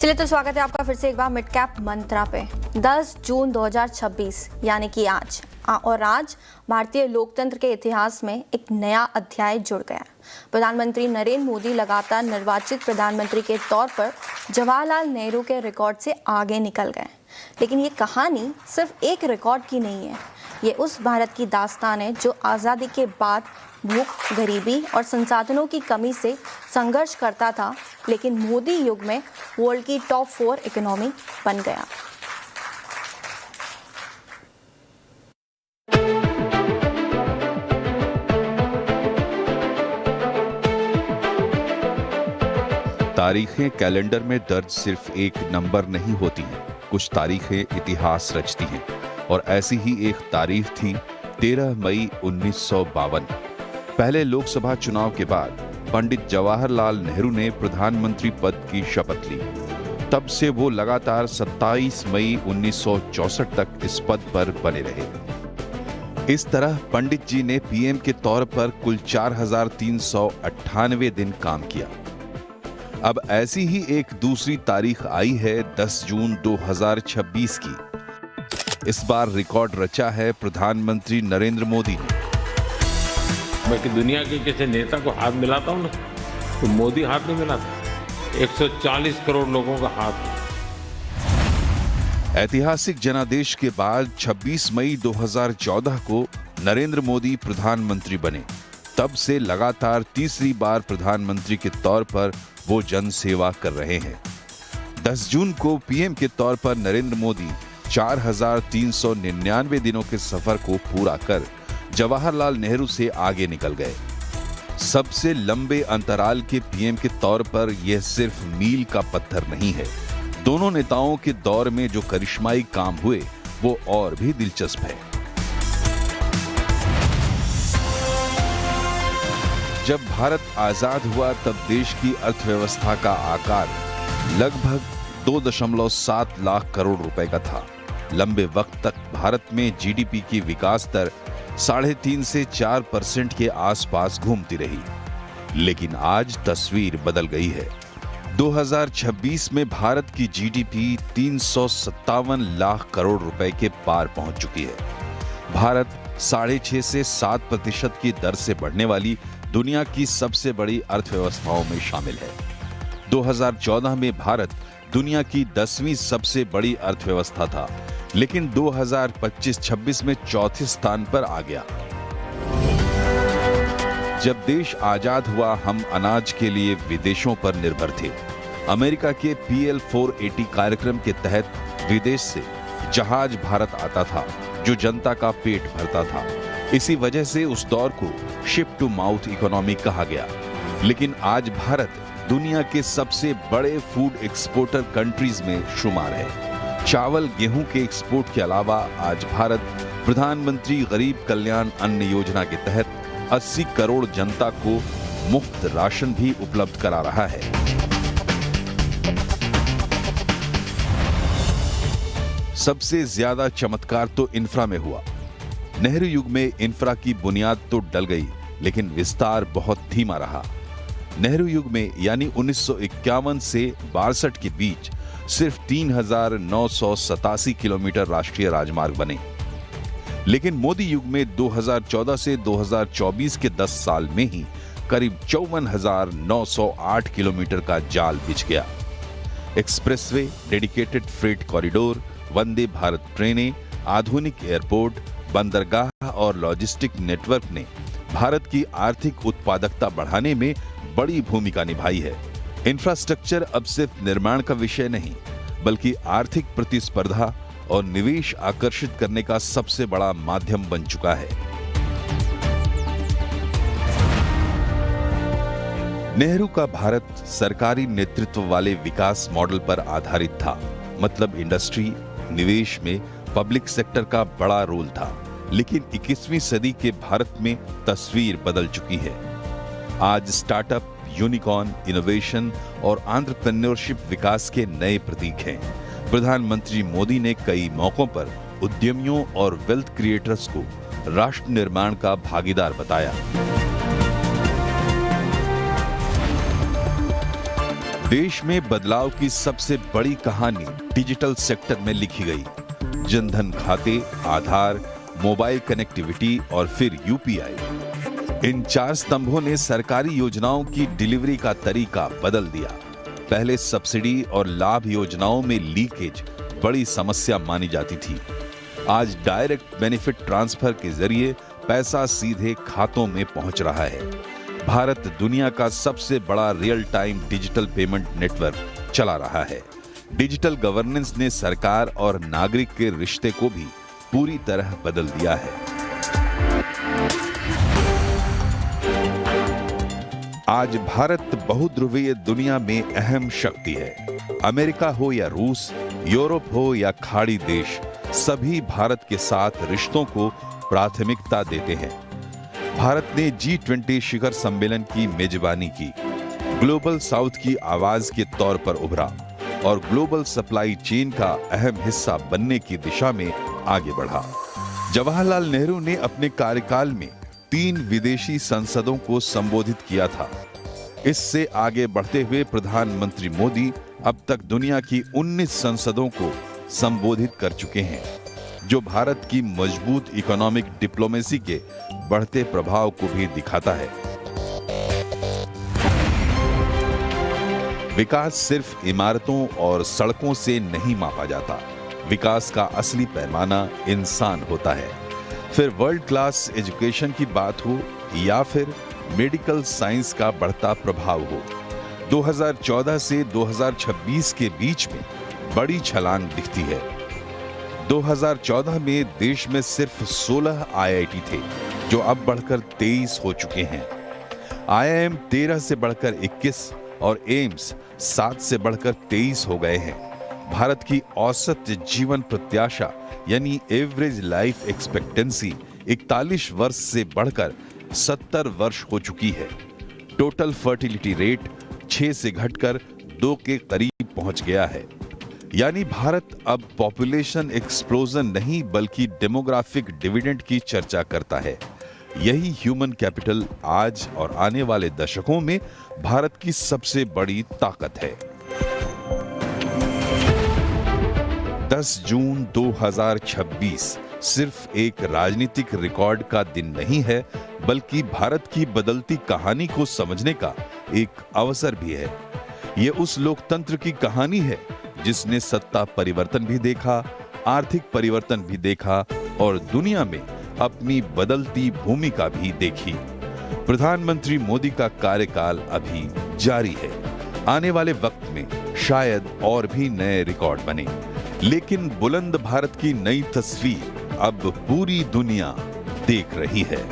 चलिए तो स्वागत है आपका फिर से एक बार मिड कैप मंत्रा पे। 10 जून 2026 यानी कि आज भारतीय लोकतंत्र के इतिहास में एक नया अध्याय जुड़ गया। प्रधानमंत्री नरेंद्र मोदी लगातार निर्वाचित प्रधानमंत्री के तौर पर जवाहरलाल नेहरू के रिकॉर्ड से आगे निकल गए। लेकिन ये कहानी सिर्फ एक रिकॉर्ड की नहीं है, ये उस भारत की दास्तान है जो आज़ादी के बाद भूख, गरीबी और संसाधनों की कमी से संघर्ष करता था, लेकिन मोदी युग में वर्ल्ड की टॉप 4 इकोनॉमी बन गया। तारीखें कैलेंडर में दर्ज सिर्फ एक नंबर नहीं होती हैं, कुछ तारीखें इतिहास रचती हैं और ऐसी ही एक तारीख थी 13 मई 1952। पहले लोकसभा चुनाव के बाद पंडित जवाहरलाल नेहरू ने प्रधानमंत्री पद की शपथ ली। तब से वो लगातार 27 मई 1964 तक इस पद पर बने रहे। इस तरह पंडित जी ने पीएम के तौर पर कुल 4398 दिन काम किया। अब ऐसी ही एक दूसरी तारीख आई है 10 जून 2026 की। इस बार रिकॉर्ड रचा है प्रधानमंत्री नरेंद्र मोदी ने। मैं कि दुनिया के किसी नेता को हाथ मिलाता हूं ना, तो मोदी हाथ नहीं मिलाता। 140 करोड़ लोगों का हाथ। ऐतिहासिक जनादेश के बाद 26 मई 2014 को नरेंद्र मोदी प्रधानमंत्री बने। तब से लगातार तीसरी बार प्रधानमंत्री के तौर पर वो जन सेवा कर रहे हैं। 10 जून को पीएम के तौर पर नरेंद्र मोदी 4399 दिनों के सफर को पूरा कर जवाहरलाल नेहरू से आगे निकल गए। सबसे लंबे अंतराल के पीएम के तौर पर यह सिर्फ मील का पत्थर नहीं है। दोनों नेताओं के दौर में जो करिश्माई काम हुए वो और भी दिलचस्प है। जब भारत आजाद हुआ तब देश की अर्थव्यवस्था का आकार लगभग 2.7 लाख करोड़ रुपए का था। लंबे वक्त तक भारत में जीडीपी की विकास दर 3.5 से 4% के आसपास घूमती रही। लेकिन आज तस्वीर बदल गई है। 2026 में भारत की जीडीपी 357 लाख करोड़ रुपए के पार पहुंच चुकी है। भारत 6.5 से 7% की दर से बढ़ने वाली दुनिया की सबसे बड़ी अर्थव्यवस्थाओं में शामिल है। 2014 में भारत दुनिया की 10वीं सबसे बड़ी अर्थव्यवस्था था, लेकिन 2025-26 में चौथे स्थान पर आ गया। जब देश आजाद हुआ हम अनाज के लिए विदेशों पर निर्भर थे। अमेरिका के PL 480 कार्यक्रम के तहत विदेश से जहाज भारत आता था जो जनता का पेट भरता था। इसी वजह से उस दौर को शिप टू माउथ इकोनॉमी कहा गया। लेकिन आज भारत दुनिया के सबसे बड़े फूड एक्सपोर्टर कंट्रीज में शुमार है। चावल, गेहूं के एक्सपोर्ट के अलावा आज भारत प्रधानमंत्री गरीब कल्याण अन्न योजना के तहत 80 करोड़ जनता को मुफ्त राशन भी उपलब्ध करा रहा है। सबसे ज्यादा चमत्कार तो इंफ्रा में हुआ। नेहरू युग में इंफ्रा की बुनियाद तो डल गई, लेकिन विस्तार बहुत धीमा रहा। नेहरू युग में यानी 1951 से 62 के बीच सिर्फ 3987 किलोमीटर राष्ट्रीय राजमार्ग बने। लेकिन मोदी युग में 2014 से 2024 के 10 साल में ही करीब 54,908 किलोमीटर का जाल बिछ गया। Expressway, dedicated freight corridor, Vande Bharat ट्रेनें, आधुनिक एयरपोर्ट, बंदरगाह और लॉजिस्टिक नेटवर्क ने भारत की आर्थिक उत्पादकता बढ़ाने में बड़ी भूमिका निभाई है। इंफ्रास्ट्रक्चर अब सिर्फ निर्माण का विषय नहीं, बल्कि आर्थिक प्रतिस्पर्धा और निवेश आकर्षित करने का सबसे बड़ा माध्यम बन चुका है। नेहरू का भारत सरकारी नेतृत्व वाले विकास मॉडल पर आधारित था। मतलब इंडस्ट्री, निवेश में पब्लिक सेक्टर का बड़ा रोल था। लेकिन 21वीं सदी के भारत में तस्वीर बदल चुकी है। आज स्टार्टअप, यूनिकॉर्न, इनोवेशन और एंटरप्रेन्योरशिप विकास के नए प्रतीक हैं। प्रधानमंत्री मोदी ने कई मौकों पर उद्यमियों और वेल्थ क्रिएटर्स को राष्ट्र निर्माण का भागीदार बताया। देश में बदलाव की सबसे बड़ी कहानी डिजिटल सेक्टर में लिखी गई। जनधन खाते, आधार, मोबाइल कनेक्टिविटी और फिर यूपीआई। इन 4 स्तंभों ने सरकारी योजनाओं की डिलीवरी का तरीका बदल दिया। पहले सब्सिडी और लाभ योजनाओं में लीकेज बड़ी समस्या मानी जाती थी। आज डायरेक्ट बेनिफिट ट्रांसफर के जरिए पैसा सीधे खातों में पहुंच रहा है। भारत दुनिया का सबसे बड़ा real time digital payment network चला रहा है। डिजिटल गवर्नेंस ने सरकार और नागरिक के रिश्ते को भी पूरी तरह बदल दिया है। आज भारत बहुध्रुवीय दुनिया में अहम शक्ति है। अमेरिका हो या रूस, यूरोप हो या खाड़ी देश, सभी भारत के साथ रिश्तों को प्राथमिकता देते हैं। भारत ने G20 शिखर सम्मेलन की मेजबानी की, ग्लोबल साउथ की आवाज के तौर पर उभरा और ग्लोबल सप्लाई चेन का अहम हिस्सा बनने की दिशा में आगे बढ़ा। जवाहरलाल नेहरू ने अपने कार्यकाल में 3 विदेशी संसदों को संबोधित किया था। इससे आगे बढ़ते हुए प्रधानमंत्री मोदी अब तक दुनिया की 19 संसदों को संबोधित कर चुके हैं, जो भारत की मजबूत इकोनॉमिक डिप्लोमेसी के बढ़ते प्रभाव को भी दिखाता है। विकास सिर्फ इमारतों और सड़कों से नहीं मापा जाता। विकास का असली पैमाना इंसान होता है। फिर वर्ल्ड क्लास एजुकेशन की बात हो या फिर मेडिकल साइंस का बढ़ता प्रभाव हो। 2014 से 2026 के बीच में बड़ी छलांग दिखती है। 2014 में देश में सिर्फ 16 IIT थे, जो अब बढ़कर 23 हो चुके हैं। IIM 13 से बढ़कर 21 और एम्स 7 से बढ़कर 23 हो गए हैं। भारत की औसत जीवन प्रत्याशा यानी एवरेज लाइफ एक्सपेक्टेंसी 41 वर्ष से बढ़कर 70 वर्ष हो चुकी है। टोटल फर्टिलिटी रेट 6 से घटकर 2 के करीब पहुंच गया है। यानी भारत अब पॉपुलेशन एक्सप्लोजन नहीं बल्कि डेमोग्राफिक डिविडेंड की चर्चा करता है। यही ह्यूमन कैपिटल आज और आने वाले दशकों में भारत की सबसे बड़ी ताकत है। 10 जून 2026 सिर्फ एक राजनीतिक रिकॉर्ड का दिन नहीं है, बल्कि भारत की बदलती कहानी को समझने का एक अवसर भी है। ये उस लोकतंत्र की कहानी है जिसने सत्ता परिवर्तन भी देखा, आर्थिक परिवर्तन भी देखा और दुनिया में अपनी बदलती भूमिका भी देखी। प्रधानमंत्री मोदी का कार्यकाल अभी जारी है। आने वाले वक्त में शायद और भी नए रिकॉर्ड बने, लेकिन बुलंद भारत की नई तस्वीर अब पूरी दुनिया देख रही है।